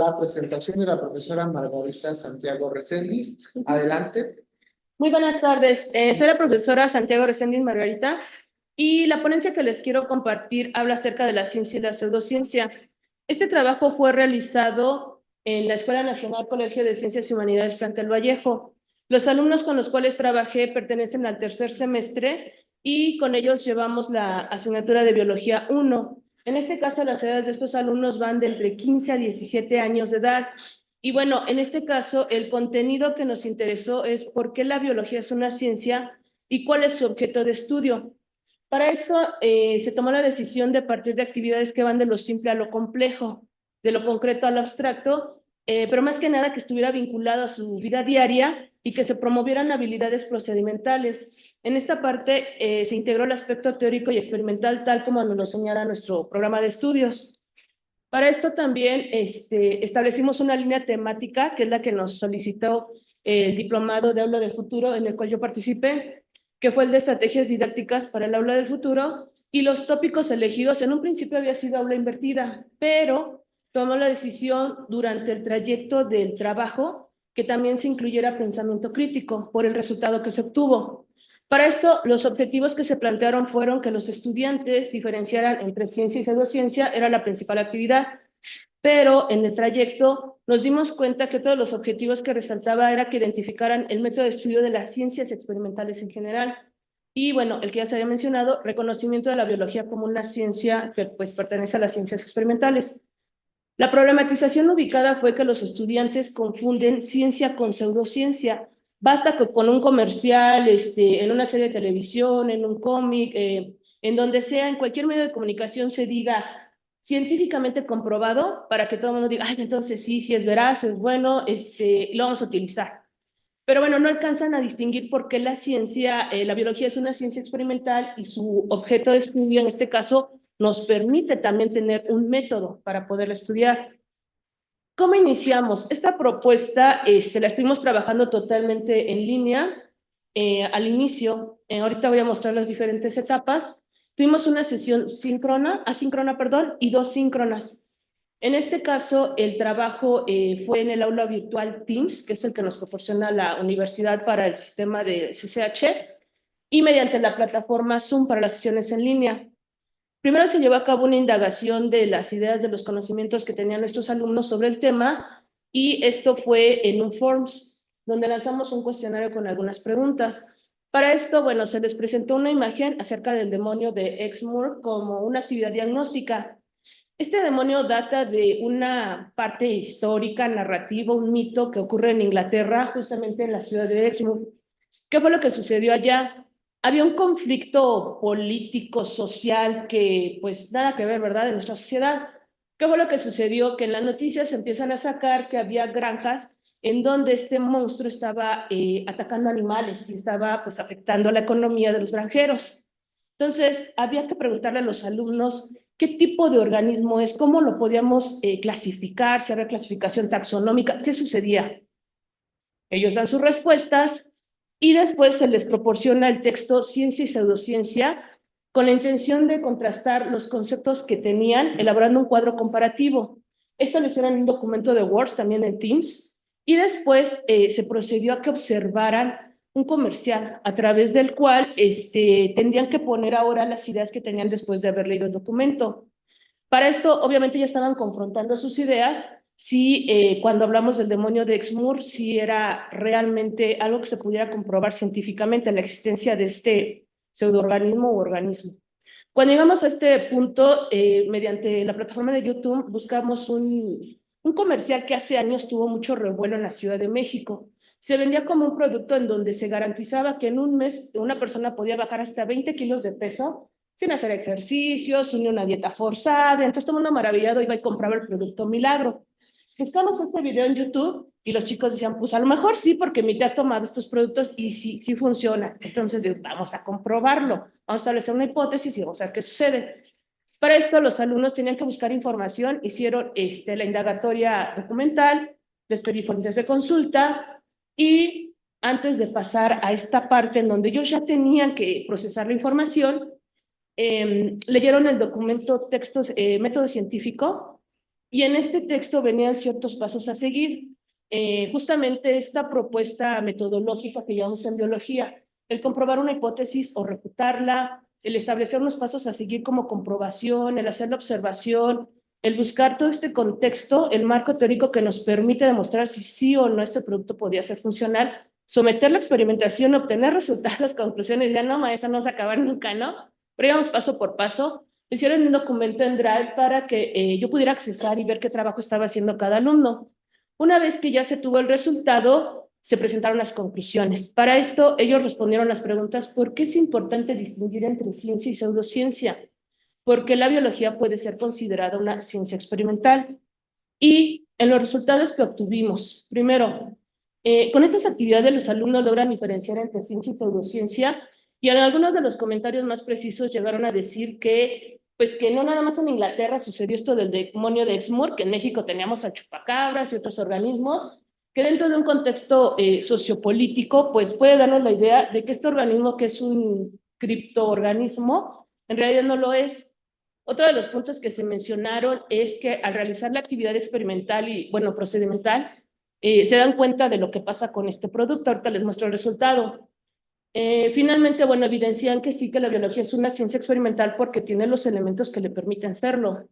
la presentación de la profesora Margarita Santiago Reséndiz. Adelante. Muy buenas tardes. Soy la profesora Santiago Reséndiz Margarita y la ponencia que les quiero compartir habla acerca de la ciencia y la pseudociencia. Este trabajo fue realizado en la Escuela Nacional Colegio de Ciencias y Humanidades Plantel Vallejo. Los alumnos con los cuales trabajé pertenecen al tercer semestre y con ellos llevamos la asignatura de Biología 1. En este caso, las edades de estos alumnos van de entre 15 a 17 años de edad. Y bueno, en este caso, el contenido que nos interesó es por qué la biología es una ciencia y cuál es su objeto de estudio. Para esto se tomó la decisión de partir de actividades que van de lo simple a lo complejo, de lo concreto a lo abstracto, pero más que nada que estuviera vinculado a su vida diaria y que se promovieran habilidades procedimentales. En esta parte se integró el aspecto teórico y experimental tal como nos lo señala nuestro programa de estudios. Para esto también establecimos una línea temática, que es la que nos solicitó el diplomado de Aula del Futuro, en el cual yo participé, que fue el de Estrategias Didácticas para el Aula del Futuro, y los tópicos elegidos, en un principio había sido aula invertida, pero tomó la decisión durante el trayecto del trabajo que también se incluyera pensamiento crítico por el resultado que se obtuvo. Para esto, los objetivos que se plantearon fueron que los estudiantes diferenciaran entre ciencia y pseudociencia, era la principal actividad, pero en el trayecto nos dimos cuenta que todos los objetivos que resaltaba era que identificaran el método de estudio de las ciencias experimentales en general. Y bueno, el que ya se había mencionado, reconocimiento de la biología como una ciencia que pues pertenece a las ciencias experimentales. La problematización ubicada fue que los estudiantes confunden ciencia con pseudociencia. Basta que con un comercial, en una serie de televisión, en un cómic, en donde sea, en cualquier medio de comunicación se diga científicamente comprobado para que todo el mundo diga, ay, entonces sí es veraz, es bueno, lo vamos a utilizar. Pero bueno, no alcanzan a distinguir por qué la ciencia, la biología es una ciencia experimental y su objeto de estudio, en este caso, nos permite también tener un método para poder estudiar. ¿Cómo iniciamos? Esta propuesta la estuvimos trabajando totalmente en línea. Al inicio, ahorita voy a mostrar las diferentes etapas. Tuvimos una sesión asíncrona, y 2 síncronas. En este caso, el trabajo fue en el aula virtual Teams, que es el que nos proporciona la universidad para el sistema de CCH, y mediante la plataforma Zoom para las sesiones en línea. Primero se llevó a cabo una indagación de las ideas, de los conocimientos que tenían nuestros alumnos sobre el tema, y esto fue en un Forms, donde lanzamos un cuestionario con algunas preguntas. Para esto, bueno, se les presentó una imagen acerca del demonio de Exmoor como una actividad diagnóstica. Este demonio data de una parte histórica, narrativa, un mito que ocurre en Inglaterra, justamente en la ciudad de Exmoor. ¿Qué fue lo que sucedió allá? Había un conflicto político, social, que pues nada que ver, ¿verdad?, en nuestra sociedad. ¿Qué fue lo que sucedió? Que en las noticias se empiezan a sacar que había granjas en donde este monstruo estaba atacando animales y estaba pues afectando la economía de los granjeros. Entonces, había que preguntarle a los alumnos qué tipo de organismo es, cómo lo podíamos clasificar, si había clasificación taxonómica, qué sucedía. Ellos dan sus respuestas y después se les proporciona el texto Ciencia y Pseudociencia con la intención de contrastar los conceptos que tenían, elaborando un cuadro comparativo. Esto lo hicieron en un documento de Word, también en Teams, y después se procedió a que observaran un comercial a través del cual tendrían que poner ahora las ideas que tenían después de haber leído el documento. Para esto, obviamente, ya estaban confrontando sus ideas, si cuando hablamos del demonio de Exmoor, si era realmente algo que se pudiera comprobar científicamente, la existencia de este pseudoorganismo u organismo. Cuando llegamos a este punto, mediante la plataforma de YouTube, buscamos un comercial que hace años tuvo mucho revuelo en la Ciudad de México. Se vendía como un producto en donde se garantizaba que en un mes una persona podía bajar hasta 20 kilos de peso sin hacer ejercicios, sin una dieta forzada. Entonces todo el mundo maravillado iba y compraba el producto Milagro. Buscamos este video en YouTube y los chicos decían, pues a lo mejor sí, porque mi tía ha tomado estos productos y sí funciona. Entonces vamos a comprobarlo, vamos a establecer una hipótesis y vamos a ver qué sucede. Para esto los alumnos tenían que buscar información, hicieron la indagatoria documental, les pedí fuentes de consulta y antes de pasar a esta parte en donde ellos ya tenían que procesar la información, leyeron el documento textos, método científico, y en este texto venían ciertos pasos a seguir. Justamente esta propuesta metodológica que llamamos en biología, el comprobar una hipótesis o refutarla, el establecer unos pasos a seguir como comprobación, el hacer la observación, el buscar todo este contexto, el marco teórico que nos permite demostrar si sí o no este producto podía ser funcional, someter la experimentación, obtener resultados, conclusiones, ya no, maestra, no se acabar nunca, ¿no? Pero íbamos paso por paso. Hicieron un documento en Drive para que yo pudiera accesar y ver qué trabajo estaba haciendo cada alumno. Una vez que ya se tuvo el resultado, se presentaron las conclusiones. Para esto, ellos respondieron las preguntas: ¿por qué es importante distinguir entre ciencia y pseudociencia? ¿Por qué la biología puede ser considerada una ciencia experimental? Y en los resultados que obtuvimos, primero, con estas actividades los alumnos logran diferenciar entre ciencia y pseudociencia, y en algunos de los comentarios más precisos llegaron a decir que, pues que no nada más en Inglaterra sucedió esto del demonio de Exmoor, que en México teníamos a chupacabras y otros organismos, que dentro de un contexto sociopolítico, pues puede darnos la idea de que este organismo, que es un criptoorganismo, en realidad no lo es. Otro de los puntos que se mencionaron es que al realizar la actividad experimental y, bueno, procedimental, se dan cuenta de lo que pasa con este producto. Ahorita les muestro el resultado. Finalmente, bueno, evidencian que sí, que la biología es una ciencia experimental porque tiene los elementos que le permiten serlo.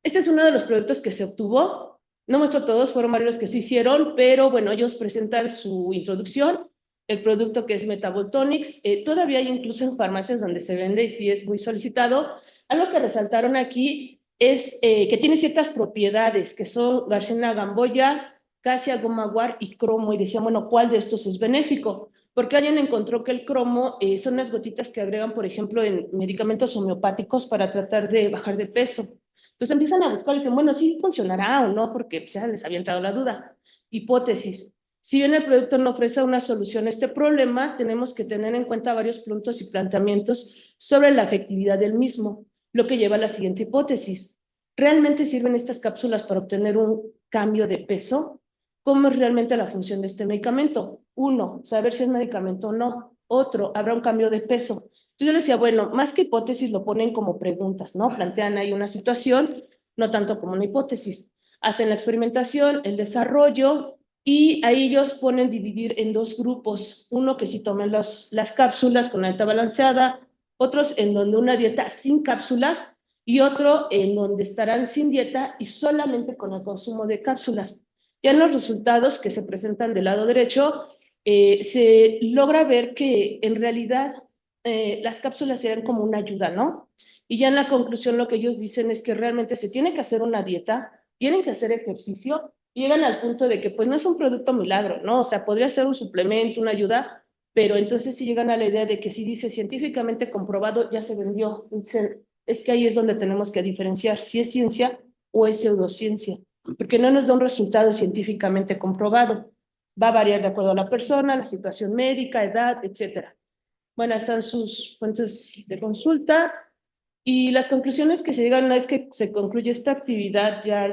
Este es uno de los productos que se obtuvo. No muestro todos, fueron varios los que se hicieron, pero bueno, ellos presentan su introducción, el producto que es Metaboltonics. Todavía hay incluso en farmacias donde se vende y sí es muy solicitado. Algo que resaltaron aquí es que tiene ciertas propiedades, que son Garcinia gamboya, Cassia, goma guar y cromo, y decían, bueno, ¿cuál de estos es benéfico? Porque alguien encontró que el cromo son las gotitas que agregan, por ejemplo, en medicamentos homeopáticos para tratar de bajar de peso. Entonces empiezan a buscar y dicen, bueno, sí funcionará o no, porque pues, ya les había entrado la duda. Hipótesis. Si bien el producto no ofrece una solución a este problema, tenemos que tener en cuenta varios puntos y planteamientos sobre la efectividad del mismo, lo que lleva a la siguiente hipótesis. ¿Realmente sirven estas cápsulas para obtener un cambio de peso? ¿Cómo es realmente la función de este medicamento? Uno, saber si es medicamento o no. Otro, ¿habrá un cambio de peso? Entonces yo les decía, bueno, más que hipótesis lo ponen como preguntas, ¿no? Plantean ahí una situación, no tanto como una hipótesis. Hacen la experimentación, el desarrollo, y ahí ellos ponen dividir en dos grupos. Uno que sí tomen las cápsulas con la dieta balanceada, otros en donde una dieta sin cápsulas y otro en donde estarán sin dieta y solamente con el consumo de cápsulas. Ya en los resultados que se presentan del lado derecho, se logra ver que en realidad las cápsulas eran como una ayuda, ¿no? Y ya en la conclusión lo que ellos dicen es que realmente se tiene que hacer una dieta, tienen que hacer ejercicio, y llegan al punto de que pues no es un producto milagro, ¿no? O sea, podría ser un suplemento, una ayuda, pero entonces sí llegan a la idea de que si dice científicamente comprobado, ya se vendió. Dicen, es que ahí es donde tenemos que diferenciar si es ciencia o es pseudociencia, porque no nos da un resultado científicamente comprobado. Va a variar de acuerdo a la persona, la situación médica, edad, etcétera. Bueno, están sus fuentes de consulta y las conclusiones que se llegan una vez que se concluye esta actividad ya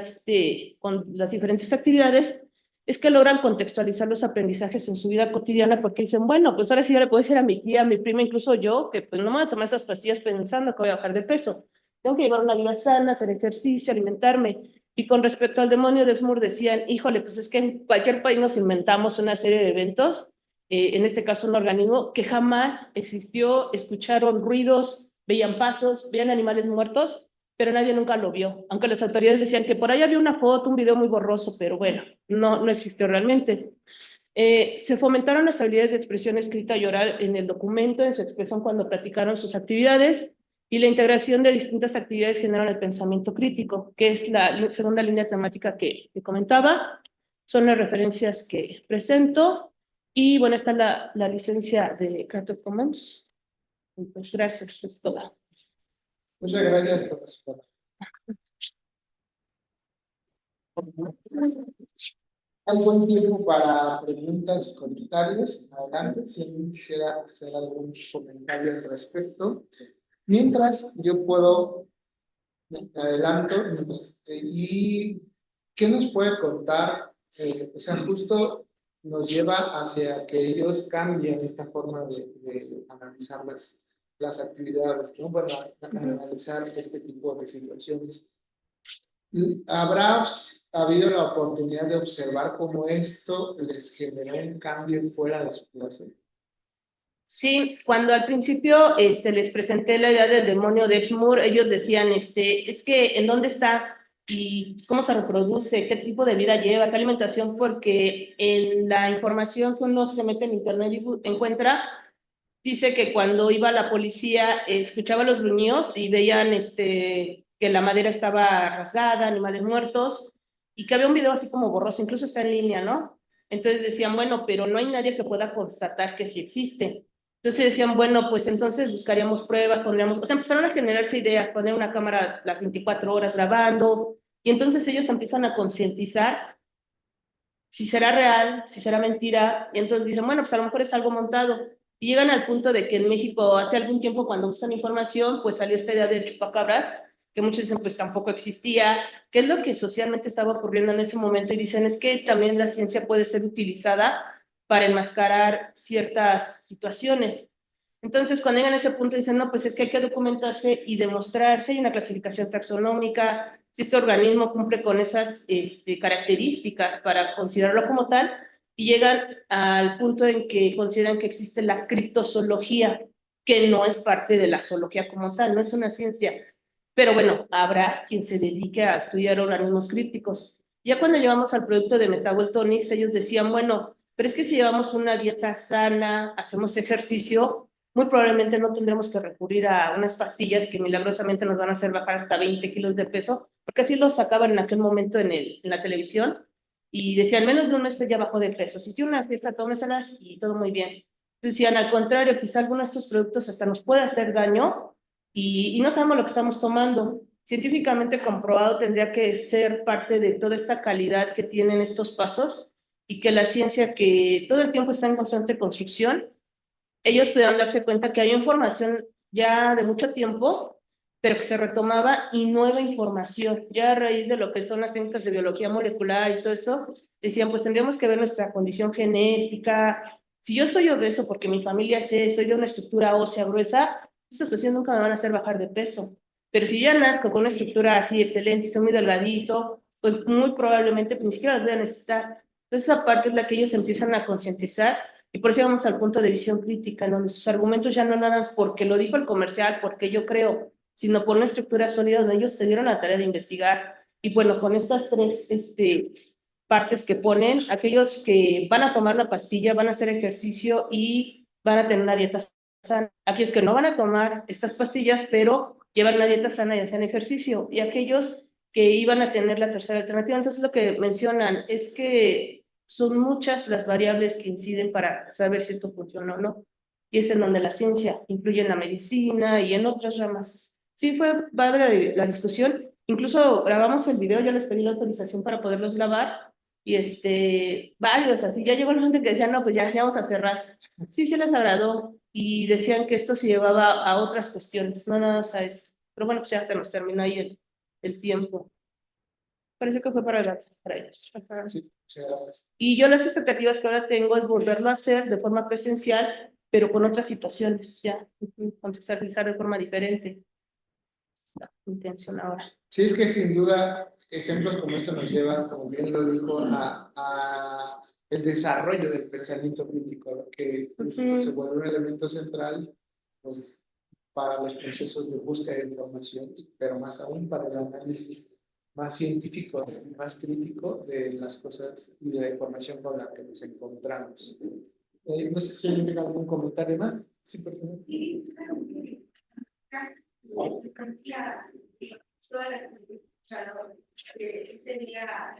con las diferentes actividades es que logran contextualizar los aprendizajes en su vida cotidiana porque dicen, bueno, pues ahora sí yo le puedo decir a mi tía, a mi prima, incluso yo, que pues no me voy a tomar esas pastillas pensando que voy a bajar de peso. Tengo que llevar una vida sana, hacer ejercicio, alimentarme. Y con respecto al demonio de Exmoor decían, híjole, pues es que en cualquier país nos inventamos una serie de eventos, en este caso un organismo que jamás existió, escucharon ruidos, veían pasos, veían animales muertos, pero nadie nunca lo vio, aunque las autoridades decían que por ahí había una foto, un video muy borroso, pero bueno, no existió realmente. Se fomentaron las habilidades de expresión escrita y oral en el documento, en su expresión cuando platicaron sus actividades, y la integración de distintas actividades generaron el pensamiento crítico, que es la segunda línea temática que comentaba. Son las referencias que presento, y bueno, está la licencia de Creative Commons. Pues gracias, es toda. Muchas gracias, profesora. Hay buen tiempo para preguntas y comentarios. Adelante, si alguien quisiera hacer algún comentario al respecto. Mientras, yo puedo, me adelanto, ¿y qué nos puede contar? O sea, justo nos lleva hacia que ellos cambien esta forma de analizar las actividades, ¿no? Bueno, analizar este tipo de situaciones. ¿Habrá habido la oportunidad de observar cómo esto les generó un cambio fuera de su clase? Sí, cuando al principio les presenté la idea del demonio de Shmur, ellos decían, es que ¿en dónde está? Y cómo se reproduce, qué tipo de vida lleva, qué alimentación, porque en la información que uno se mete en internet y encuentra, dice que cuando iba la policía, escuchaba los gruñidos y veían que la madera estaba rasgada, animales muertos, y que había un video así como borroso, incluso está en línea, ¿no? Entonces decían, bueno, pero no hay nadie que pueda constatar que sí existe. Entonces decían, bueno, pues entonces buscaríamos pruebas, pondríamos, o sea, empezaron a generarse ideas, poner una cámara las 24 horas grabando, y entonces ellos empiezan a concientizar si será real, si será mentira, y entonces dicen, bueno, pues a lo mejor es algo montado. Y llegan al punto de que en México hace algún tiempo cuando buscan información, pues salió esta idea de chupacabras, que muchos dicen pues tampoco existía, que es lo que socialmente estaba ocurriendo en ese momento, y dicen es que también la ciencia puede ser utilizada para enmascarar ciertas situaciones. Entonces, cuando llegan a ese punto, dicen, no, pues es que hay que documentarse y demostrar si hay una clasificación taxonómica, si este organismo cumple con esas características para considerarlo como tal, y llegan al punto en que consideran que existe la criptozoología, que no es parte de la zoología como tal, no es una ciencia. Pero bueno, habrá quien se dedique a estudiar organismos crípticos. Ya cuando llegamos al producto de Metaboltonics, ellos decían, bueno, pero es que si llevamos una dieta sana, hacemos ejercicio, muy probablemente no tendremos que recurrir a unas pastillas que milagrosamente nos van a hacer bajar hasta 20 kilos de peso, porque así lo sacaban en aquel momento en la televisión, y decían, menos de un mes ya bajó de peso. Si tiene una fiesta, tómeselas y todo muy bien. Decían, al contrario, quizá alguno de estos productos hasta nos puede hacer daño y no sabemos lo que estamos tomando. Científicamente comprobado tendría que ser parte de toda esta calidad que tienen estos pasos y que la ciencia que todo el tiempo está en constante construcción, ellos pudieron darse cuenta que hay información ya de mucho tiempo, pero que se retomaba y nueva información, ya a raíz de lo que son las técnicas de biología molecular y todo eso, decían, pues tendríamos que ver nuestra condición genética. Si yo soy obeso porque mi familia es eso, soy de una estructura ósea gruesa, esas cuestiones nunca me van a hacer bajar de peso. Pero si ya nazco con una estructura así excelente y soy muy delgadito, pues muy probablemente ni siquiera las voy a necesitar. Entonces, esa parte es la que ellos empiezan a concientizar y por eso vamos al punto de visión crítica, donde sus argumentos ya no nada más porque lo dijo el comercial, porque yo creo, sino por una estructura sólida donde ellos se dieron la tarea de investigar. Y bueno, con estas tres partes que ponen, aquellos que van a tomar la pastilla, van a hacer ejercicio y van a tener una dieta sana. Aquellos que no van a tomar estas pastillas, pero llevan una dieta sana y hacen ejercicio. Y aquellos que iban a tener la tercera alternativa. Entonces, lo que mencionan es que son muchas las variables que inciden para saber si esto funciona o no. Y es en donde la ciencia influye en la medicina y en otras ramas. Sí, fue padre la discusión. Incluso grabamos el video, yo les pedí la autorización para poderlos grabar. Y varios, así, ya llegó la gente que decía, no, pues ya vamos a cerrar. Sí, sí les agradó. Y decían que esto se llevaba a otras cuestiones, no nada más a eso. Pero bueno, pues ya se nos terminó ahí el tiempo. Parece que fue para ellos. Ajá. Sí, muchas gracias. Y yo las expectativas que ahora tengo es volverlo a hacer de forma presencial, pero con otras situaciones, ya, contextualizar de forma diferente. La intención ahora. Sí, es que sin duda ejemplos como este nos llevan, como bien lo dijo, a el desarrollo del pensamiento crítico, ¿no? Que justo se vuelve un elemento central, pues, para los procesos de búsqueda de información, pero más aún para el análisis más científico y más crítico de las cosas y de la información con la que nos encontramos. No sé si alguien tiene algún comentario más. Sí, por favor. Sí, claro que todas las que he escuchado, sería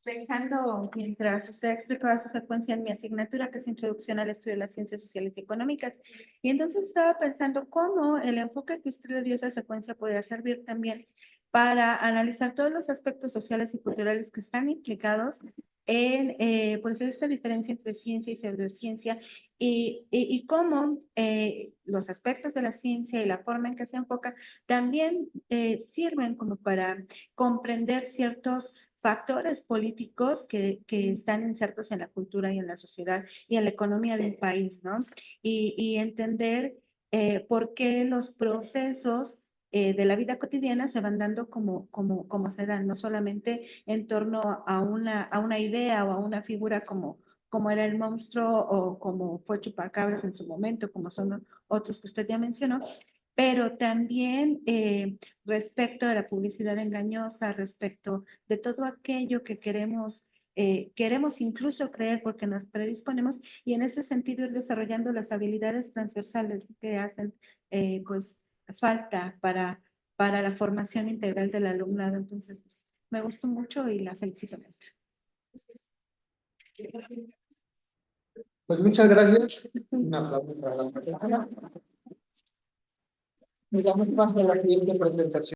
pensando mientras usted explicaba su secuencia en mi asignatura, que es Introducción al Estudio de las Ciencias Sociales y Económicas, y entonces estaba pensando cómo el enfoque que usted le dio a esa secuencia podría servir también para analizar todos los aspectos sociales y culturales que están implicados en pues esta diferencia entre ciencia y pseudociencia y cómo los aspectos de la ciencia y la forma en que se enfoca también sirven como para comprender ciertos factores políticos que están insertos en la cultura y en la sociedad y en la economía de un país, ¿no? Y entender por qué los procesos de la vida cotidiana se van dando como se dan, no solamente en torno a una idea o a una figura como era el monstruo o como fue Chupacabras en su momento, como son otros que usted ya mencionó, pero también respecto de la publicidad engañosa, respecto de todo aquello que queremos incluso creer porque nos predisponemos y en ese sentido ir desarrollando las habilidades transversales que hacen pues falta para la formación integral del alumnado. Entonces, pues, me gustó mucho y la felicito, maestra. Pues muchas gracias. Un aplauso para la maestra. Nos damos paso a la siguiente presentación.